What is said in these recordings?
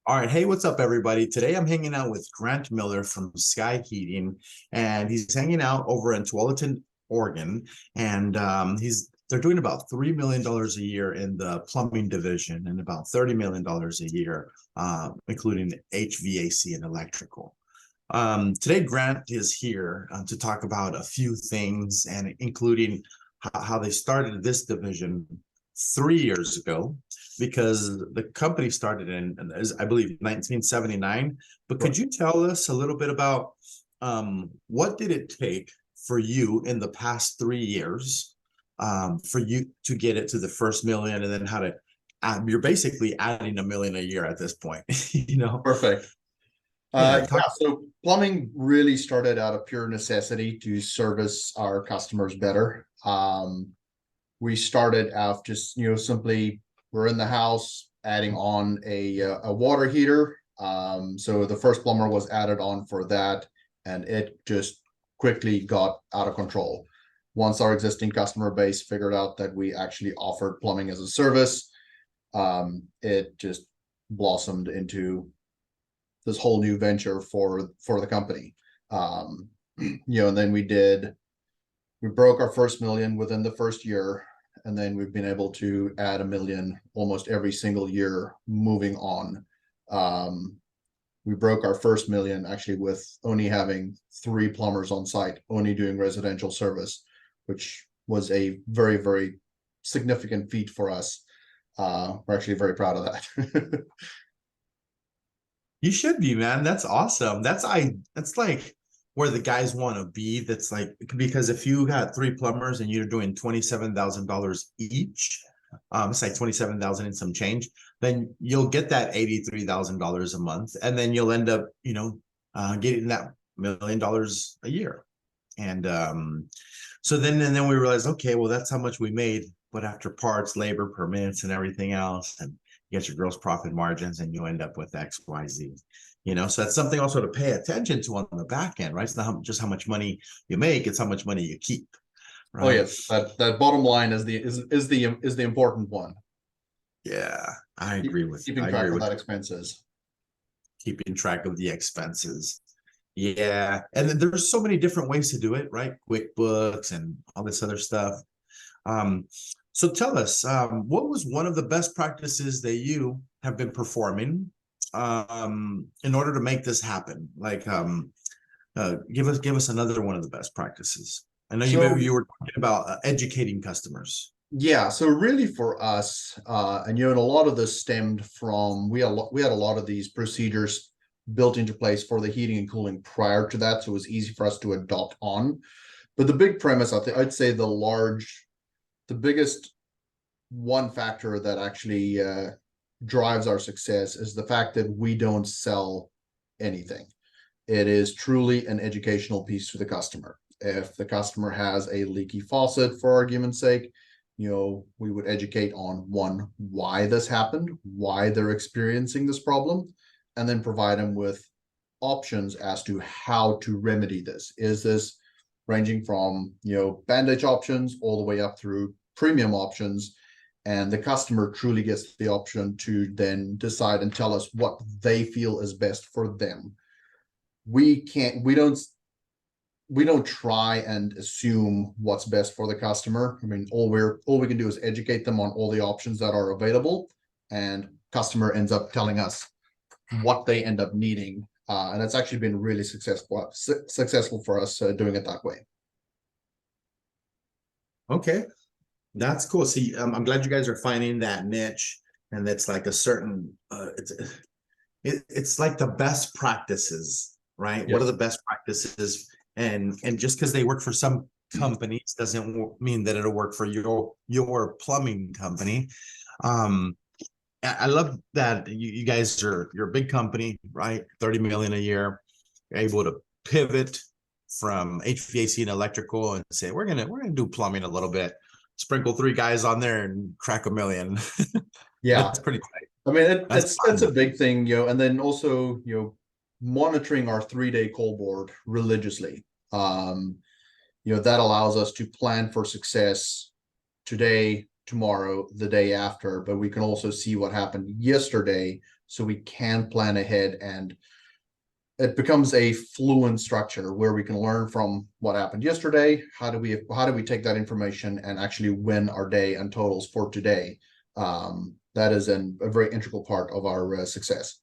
All right. Hey, what's up, everybody? Today I'm hanging out with Grant Miller from Sky Heating, and he's hanging out over in Tualatin, Oregon. And they're doing about $3 million a year in the plumbing division and about $30 million a year, including HVAC and electrical. Today, Grant is here to talk about a few things, and including how they started this division 3 years ago, because the company started in, I believe, 1979. But could you tell us a little bit about what did it take for you in the past 3 years for you to get it to the first million, and then how to you're basically adding a million a year at this point, you know? Perfect. Yeah, Yeah, so plumbing really started out of pure necessity to service our customers better. We started out just, simply we're in the house adding on a water heater. So the first plumber was added on for that, and it just quickly got out of control. Once our existing customer base figured out that we actually offered plumbing as a service, it just blossomed into this whole new venture for the company. And then we broke our first million within the first year, and then we've been able to add a million almost every single year moving on. We broke our first million actually with only having 3 plumbers on site, only doing residential service, which was a very, very significant feat for us. We're actually very proud of that. you should be, man. That's awesome. That's like where the guys want to be. That's like, because if you got 3 plumbers and you're doing $27,000 each, it's like 27,000 and some change, then you'll get that $83,000 a month, and then you'll end up, getting that $1 million a year. And so then we realized, okay, well, that's how much we made, but after parts, labor, permits, and everything else, and you get your gross profit margins, and you end up with XYZ. So that's something also to pay attention to on the back end, right? It's not just how much money you make; it's how much money you keep, Oh right? yes, that bottom line is the important one. Yeah, I Keeping track of that expenses. Keeping track of the expenses. Yeah, and then there's so many different ways to do it, right? QuickBooks and all this other stuff. Um, so tell us, what was one of the best practices that you have been performing in order to make this happen? Like, give us another one of the best practices. I know So you were talking about educating customers. yeah, so really for us, and a lot of this stemmed from we had a lot of these procedures built into place for the heating and cooling prior to that, so it was easy for us to adopt on. But the big premise, I'd say the biggest one factor that actually drives our success is the fact that we don't sell anything. It is truly an educational piece for the customer. If the customer has a leaky faucet, for argument's sake, we would educate on one, why this happened, why they're experiencing this problem, and then provide them with options as to how to remedy this. Is this ranging from, bandage options all the way up through premium options? And the customer truly gets the option to then decide and tell us what they feel is best for them. We don't try and assume what's best for the customer. I mean, all we can do is educate them on all the options that are available, and customer ends up telling us what they end up needing. And it's actually been really successful for us doing it that way. Okay, that's cool. See, I'm glad you guys are finding that niche, and it's like a certain, it's like the best practices, right? What are the Yes. best practices? And just because they work for some companies doesn't mean that it'll work for your plumbing company. I love that you guys you're a big company, right? 30 million a year. You're able to pivot from HVAC and electrical and say we're gonna do plumbing a little bit, sprinkle 3 guys on there and crack a million. Yeah. That's pretty tight. I mean, it's a big thing, and then also, monitoring our 3-day call board religiously. That allows us to plan for success today, tomorrow, the day after, but we can also see what happened yesterday so we can plan ahead, and it becomes a fluent structure where we can learn from what happened yesterday. How do we take that information and actually win our day and totals for today? That is a very integral part of our success.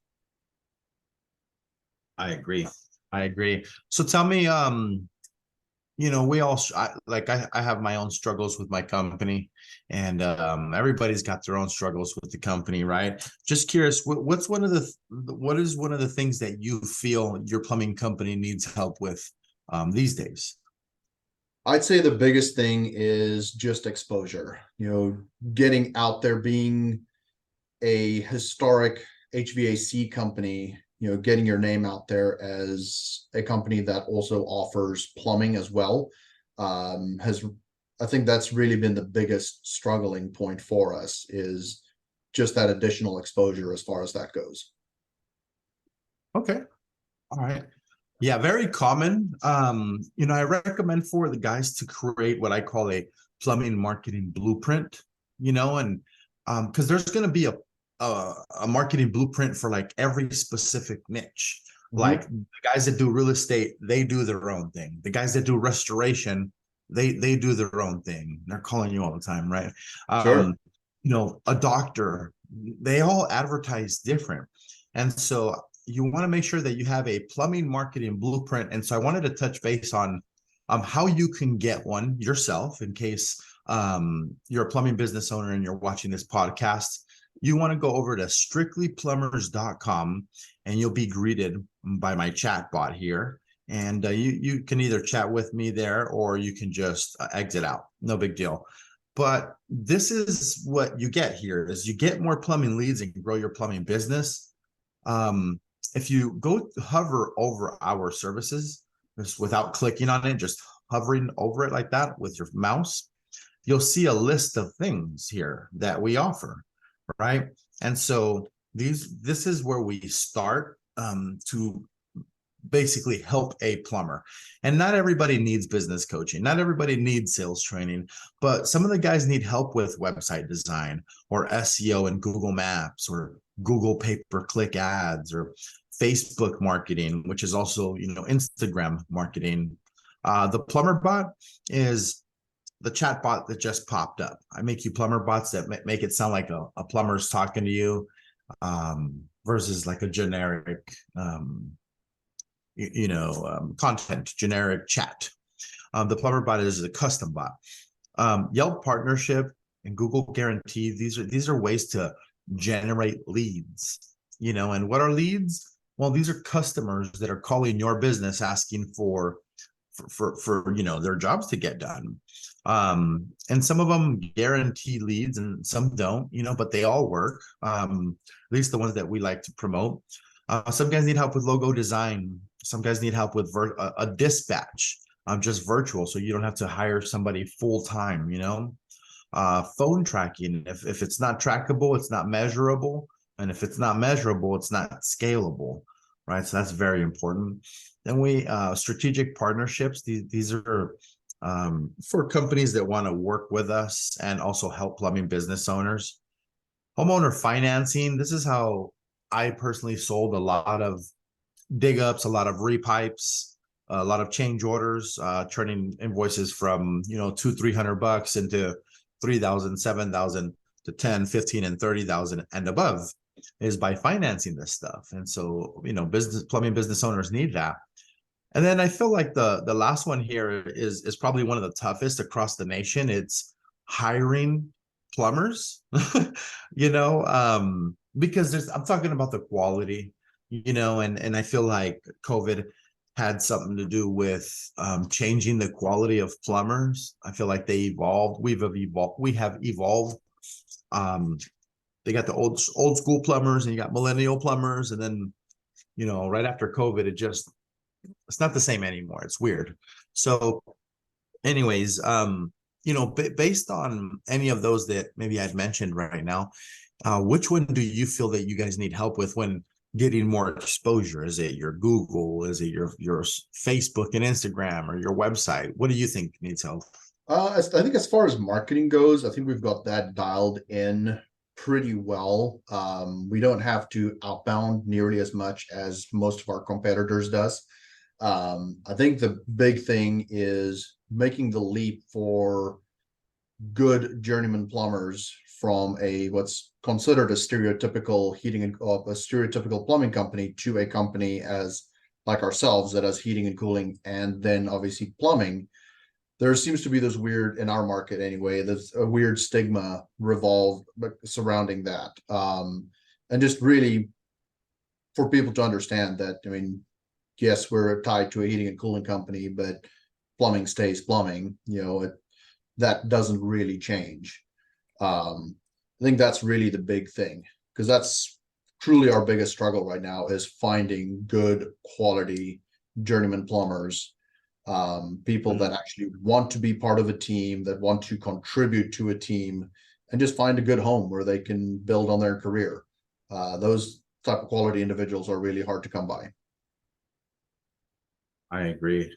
I agree. I agree. So tell me, we all I have my own struggles with my company, and everybody's got their own struggles with the company, right? Just curious, what is one of the things that you feel your plumbing company needs help with these days? I'd say the biggest thing is just exposure, getting out there, being a historic HVAC company, getting your name out there as a company that also offers plumbing as well. I think that's really been the biggest struggling point for us, is just that additional exposure as far as that goes. Okay. All right. Yeah, very common. I recommend for the guys to create what I call a plumbing marketing blueprint, and because there's going to be a marketing blueprint for like every specific niche. Like the guys that do real estate, they do their own thing. The guys that do restoration, they do their own thing. They're calling you all the time, right? Sure. A doctor, they all advertise different. And so you want to make sure that you have a plumbing marketing blueprint. And so I wanted to touch base on how you can get one yourself in case you're a plumbing business owner and you're watching this podcast. You want to go over to strictlyplumbers.com and you'll be greeted by my chat bot here. And you can either chat with me there or you can just exit out. No big deal. But this is what you get here is you get more plumbing leads and grow your plumbing business. If you go hover over our services, just without clicking on it, just hovering over it like that with your mouse, you'll see a list of things here that we offer, right? And so this is where we start to basically help a plumber. And not everybody needs business coaching. Not everybody needs sales training, but some of the guys need help with website design or SEO and Google Maps or Google pay-per-click ads or Facebook marketing, which is also, Instagram marketing. The plumber bot is the chat bot that just popped up. I make you plumber bots that make it sound like a plumber's talking to you versus like a generic content, generic chat. The plumber bot is a custom bot. Yelp partnership and Google guarantee, these are ways to generate leads, and what are leads? Well, these are customers that are calling your business asking for their jobs to get done. And some of them guarantee leads and some don't, but they all work. At least the ones that we like to promote. Some guys need help with logo design. Some guys need help with a dispatch, just virtual, so you don't have to hire somebody full time. Phone tracking. If it's not trackable, it's not measurable, and if it's not measurable, it's not scalable, right? So that's very important. Then we strategic partnerships. These are for companies that want to work with us and also help plumbing business owners. Homeowner financing. This is how I personally sold a lot of dig ups, a lot of repipes, a lot of change orders, turning invoices from, $200-300 into 3,000, 7,000 to 10, 15, and 30,000 and above is by financing this stuff. And so, plumbing business owners need that. And then I feel like the last one here is probably one of the toughest across the nation. It's hiring plumbers, because I'm talking about the quality, and I feel like COVID had something to do with changing the quality of plumbers. I feel like they evolved. We have evolved. They got the old school plumbers and you got millennial plumbers. And then, right after COVID, it's not the same anymore. It's weird. So anyways, based on any of those that maybe I've mentioned right now, which one do you feel that you guys need help with when getting more exposure? Is it your Google? Is it your Facebook and Instagram or your website? What do you think needs help? I think as far as marketing goes, I think we've got that dialed in pretty well. We don't have to outbound nearly as much as most of our competitors does. I think the big thing is making the leap for good journeyman plumbers from a what's considered a stereotypical heating and a stereotypical plumbing company to a company as like ourselves that has heating and cooling and then obviously plumbing. There seems to be this weird in our market anyway, there's a weird stigma revolved surrounding that. And just really for people to understand that, I mean, yes, we're tied to a heating and cooling company, but plumbing stays plumbing, that doesn't really change. I think that's really the big thing because that's truly our biggest struggle right now is finding good quality journeyman plumbers, people that actually want to be part of a team, that want to contribute to a team, and just find a good home where they can build on their career. Those type of quality individuals are really hard to come by. I agree.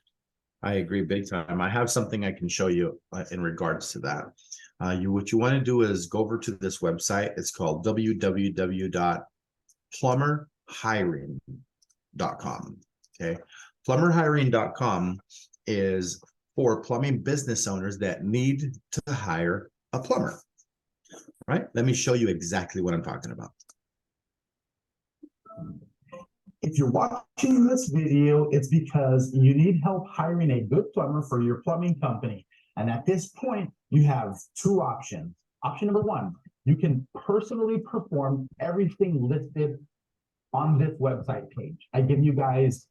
I agree big time. I have something I can show you in regards to that. What you want to do is go over to this website. It's called www.plumberhiring.com. Okay. Plumberhiring.com is for plumbing business owners that need to hire a plumber. Right? Let me show you exactly what I'm talking about. If you're watching this video, it's because you need help hiring a good plumber for your plumbing company. And at this point, you have two options. Option number one, you can personally perform everything listed on this website page. I give you guys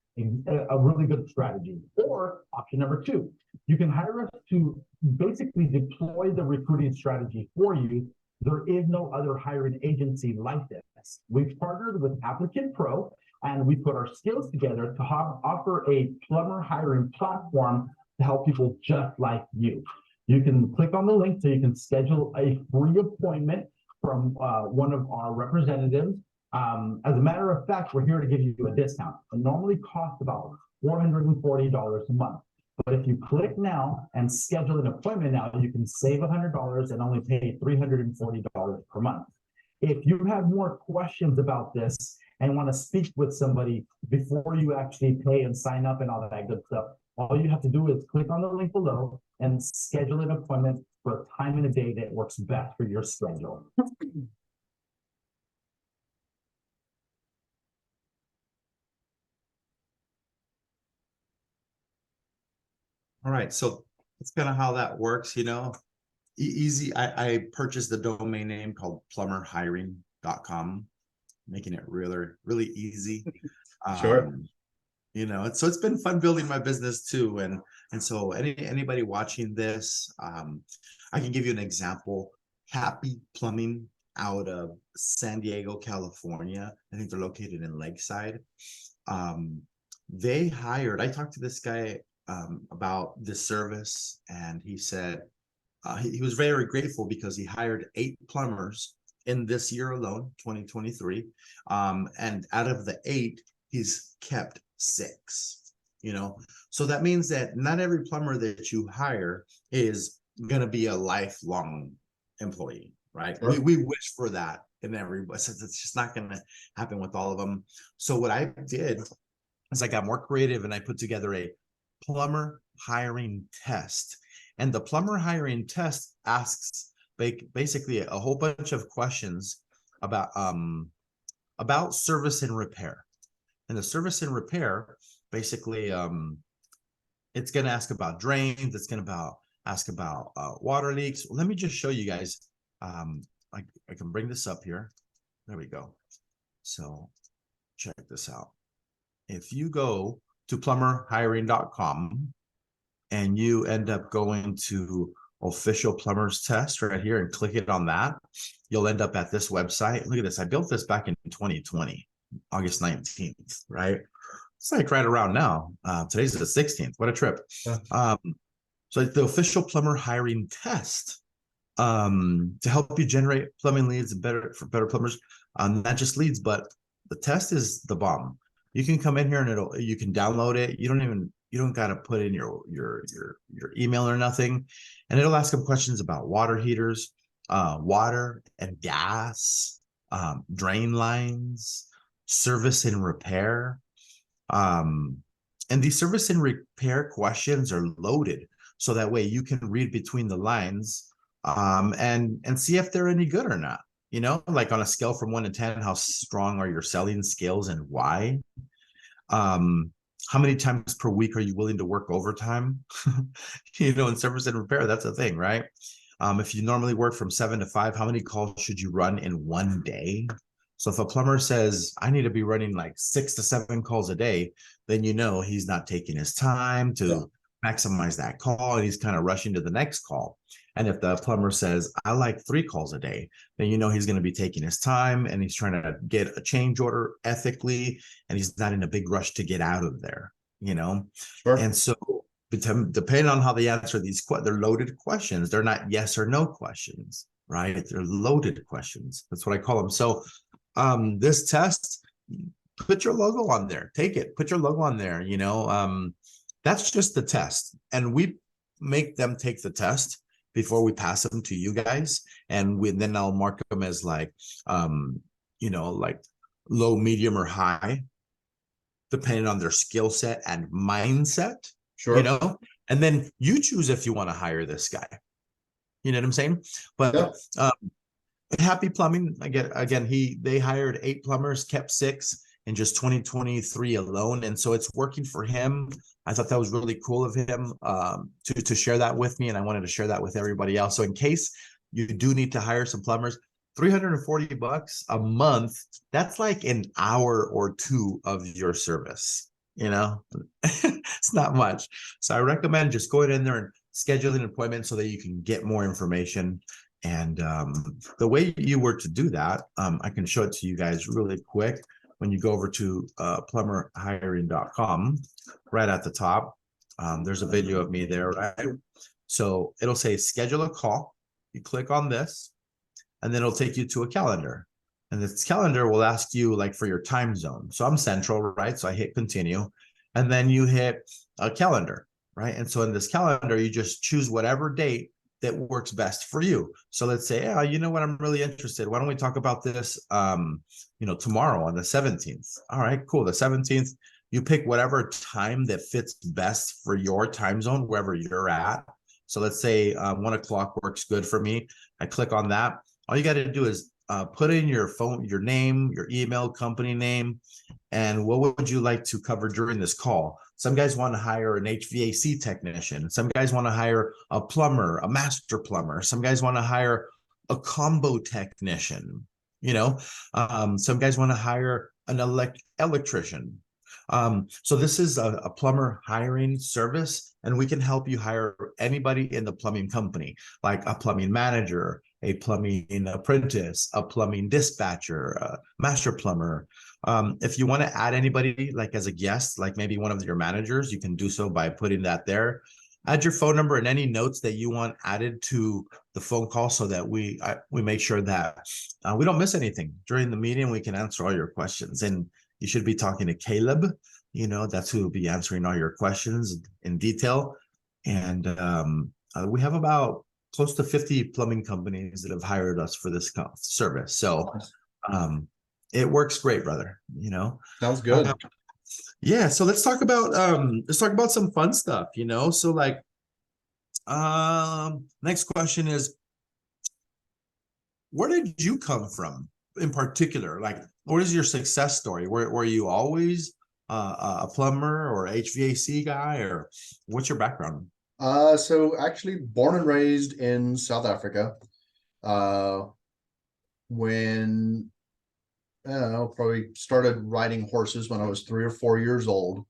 a really good strategy. Or option number two, you can hire us to basically deploy the recruiting strategy for you. There is no other hiring agency like this. We've partnered with Applicant Pro, and we put our skills together to offer a plumber hiring platform to help people just like you. You can click on the link so you can schedule a free appointment from one of our representatives. As a matter of fact, we're here to give you a discount. It normally costs about $440 a month. But if you click now and schedule an appointment now, you can save $100 and only pay $340 per month. If you have more questions about this and want to speak with somebody before you actually pay and sign up and all that good stuff, all you have to do is click on the link below and schedule an appointment for a time and a day that works best for your schedule. All right, so that's kind of how that works, easy. I purchased the domain name called plumberhiring.com, making it really easy. Sure. So it's been fun building my business too. And so anybody watching this, I can give you an example. Happy Plumbing out of San Diego, California. I think they're located in Lakeside. They hired, I talked to this guy about this service, and he said he was very grateful because he hired 8 plumbers in this year alone, 2023. And out of the 8, he's kept 6. So that means that not every plumber that you hire is going to be a lifelong employee, right? Sure. We wish for that in everybody, since it's just not going to happen with all of them. So what I did is I got more creative and I put together a plumber hiring test. And the plumber hiring test asks basically a whole bunch of questions about service and repair. And the service and repair, basically, it's going to ask about drains. It's going to ask about water leaks. Let me just show you guys. I can bring this up here. There we go. So check this out. If you go to plumberhiring.com and you end up going to official plumbers test right here and click it on that, you'll end up at this website. Look at this. I built this back in 2020, August 19th, right? It's like right around now. Today's the 16th. What a trip. Yeah. So the official plumber hiring test to help you generate plumbing leads for better plumbers. Not just leads, but the test is the bomb. You can come in here and you can download it. You don't even You don't got to put in your email or nothing, and it'll ask them questions about water heaters, water and gas, drain lines, service and repair. And these service and repair questions are loaded so that way you can read between the lines, and see if they're any good or not. You know, like on a scale from 1 to 10, how strong are your selling skills and why? How many times per week are you willing to work overtime? You know, in service and repair, that's a thing, right? If you normally work from 7 to 5, how many calls should you run in one day? So if a plumber says, I need to be running like 6 to 7 calls a day, then you know he's not taking his time to maximize that call, and he's kind of rushing to the next call. And if the plumber says, I like 3 calls a day, then you know he's going to be taking his time and he's trying to get a change order ethically, and he's not in a big rush to get out of there, you know? Sure. And so depending on how they answer these, they're loaded questions. They're not yes or no questions, right? They're loaded questions. That's what I call them. So this test, put your logo on there, take it, put your logo on there, you know, that's just the test. And we make them take the test before we pass them to you guys. And then I'll mark them as like, you know, like low, medium, or high, depending on their skill set and mindset, Sure. you know, and then you choose if you want to hire this guy. You know what I'm saying? But Happy Plumbing, again, they hired 8 plumbers, kept 6 in just 2023 alone, and so it's working for him. I thought that was really cool of him to share that with me, and I wanted to share that with everybody else. So in case you do need to hire some plumbers, $340 a month, that's like an hour or 2 of your service, you know. It's not much. So I recommend just going in there and scheduling an appointment so that you can get more information. And the way you were to do that, I can show it to you guys really quick. When you go over to plumberhiring.com, right at the top, there's a video of me there, right? So it'll say schedule a call. You click on this, and then it'll take you to a calendar. And this calendar will ask you like for your time zone. So I'm central, right? So I hit continue, and then you hit a calendar, right? And so in this calendar, you just choose whatever date that works best for you. So let's say, oh, you know what, I'm really interested. Why don't we talk about this, you know, tomorrow on the 17th? All right, cool. The 17th, you pick whatever time that fits best for your time zone, wherever you're at. So let's say 1 o'clock works good for me. I click on that. All you got to do is put in your phone, your name, your email, company name, and what would you like to cover during this call? Some guys want to hire an HVAC technician. Some guys want to hire a plumber, a master plumber. Some guys want to hire a combo technician. You know, some guys want to hire an electrician. So this is a plumber hiring service, and we can help you hire anybody in the plumbing company, like a plumbing manager, a plumbing apprentice, a plumbing dispatcher, a master plumber. If you want to add anybody like as a guest, like maybe one of your managers, you can do so by putting that there. Add your phone number and any notes that you want added to the phone call so that we make sure that we don't miss anything during the meeting. We can answer all your questions, and you should be talking to Caleb. You know, that's who will be answering all your questions in detail. And we have about close to 50 plumbing companies that have hired us for this service. So it works great, brother. You know, Sounds good. Yeah, so let's talk about some fun stuff, you know. So like next question is, where did you come from in particular? Like, what is your success story? Were you always a plumber or HVAC guy, or what's your background? So actually born and raised in South Africa. When I don't know, probably started riding horses when I was 3 or 4 years old.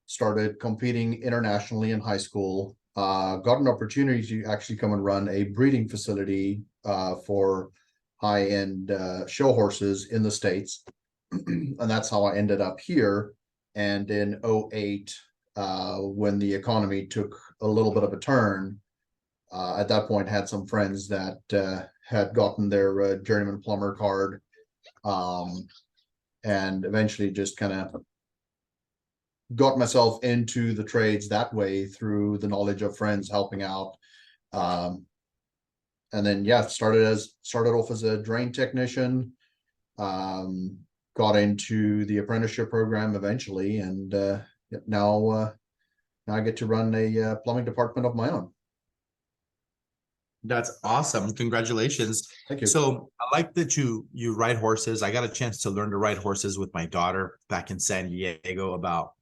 Started competing internationally in high school. Got an opportunity to actually come and run a breeding facility for high-end show horses in the States. And that's how I ended up here. And in 2008, when the economy took a little bit of a turn, at that point had some friends that had gotten their journeyman plumber card, and eventually just kind of got myself into the trades that way through the knowledge of friends helping out. And then, yeah, started off as a drain technician, got into the apprenticeship program eventually, and now I get to run a plumbing department of my own. That's awesome. Congratulations. Thank you. So I like that you ride horses. I got a chance to learn to ride horses with my daughter back in San Diego about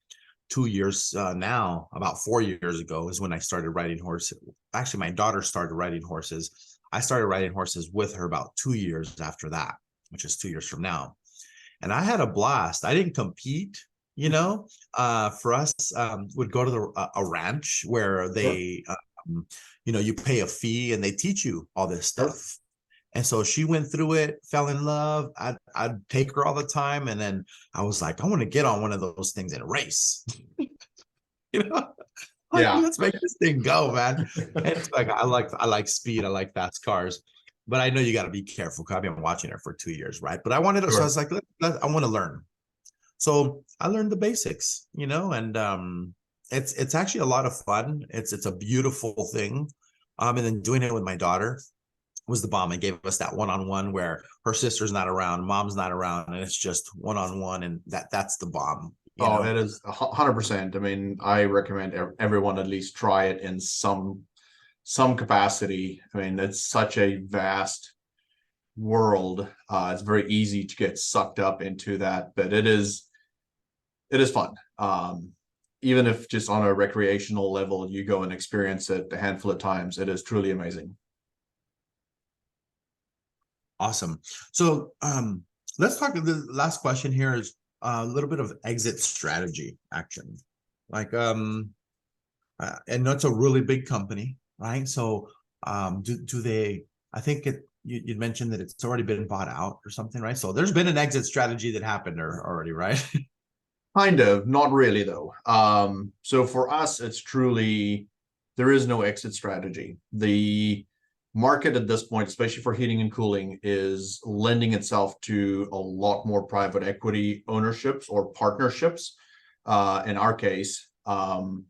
2 years now. About 4 years ago is when I started riding horses. Actually, my daughter started riding horses. I started riding horses with her about 2 years after that, which is 2 years from now. And I had a blast. I didn't compete, you know. For us, would go to a ranch where they you pay a fee and they teach you all this stuff. And so she went through it, fell in love. I'd take her all the time. And then I was like, I want to get on one of those things and race. Yeah. Let's make this thing go, man. And it's like I like speed, I like fast cars. But I know you got to be careful because I've been watching her for 2 years, right? But I wanted to, so I was like, I want to learn. So I learned the basics, and it's actually a lot of fun. It's a beautiful thing. And then doing it with my daughter was the bomb. It gave us that one-on-one where her sister's not around, mom's not around, and it's just one-on-one, and that's the bomb. It is 100%. I mean, I recommend everyone at least try it in some capacity. I mean, it's such a vast world. It's very easy to get sucked up into that, but it is fun. Even if just on a recreational level, you go and experience it a handful of times, it is truly amazing. Awesome. So let's talk. The last question here is a little bit of exit strategy action. Like and that's a really big company, right? So do they, I think you'd mentioned that it's already been bought out or something, right? So there's been an exit strategy that happened already, right? Kind of, not really though. So for us, it's truly, there is no exit strategy. The market at this point, especially for heating and cooling, is lending itself to a lot more private equity ownerships or partnerships. In our case, the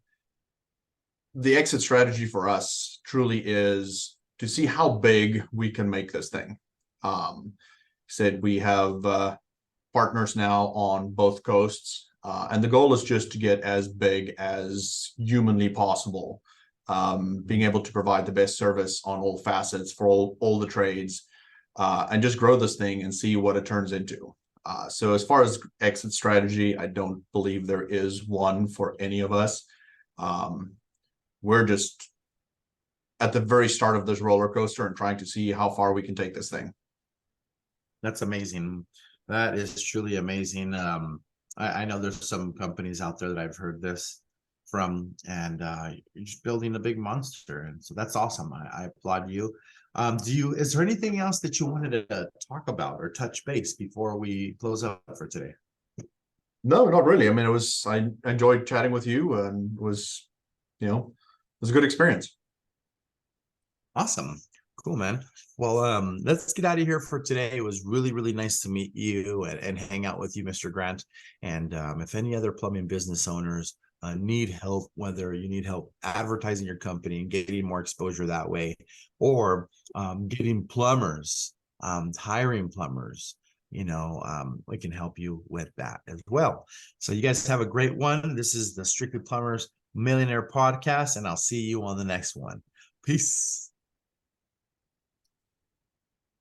exit strategy for us truly is to see how big we can make this thing. Said we have partners now on both coasts. And the goal is just to get as big as humanly possible, being able to provide the best service on all facets for all the trades, and just grow this thing and see what it turns into. So as far as exit strategy, I don't believe there is one for any of us. We're just at the very start of this roller coaster and trying to see how far we can take this thing. That's amazing. That is truly amazing. I know there's some companies out there that I've heard this from, and you're just building a big monster, and so that's awesome. I applaud you. Is there anything else that you wanted to talk about or touch base before we close up for today? No, not really. I mean, I enjoyed chatting with you, and it was a good experience. Awesome. Cool, man. Well, let's get out of here for today. It was really, really nice to meet you and hang out with you, Mr. Grant. And if any other plumbing business owners need help, whether you need help advertising your company and getting more exposure that way, or getting plumbers, hiring plumbers, we can help you with that as well. So you guys have a great one. This is the Strictly Plumbers Millionaire Podcast, and I'll see you on the next one. Peace.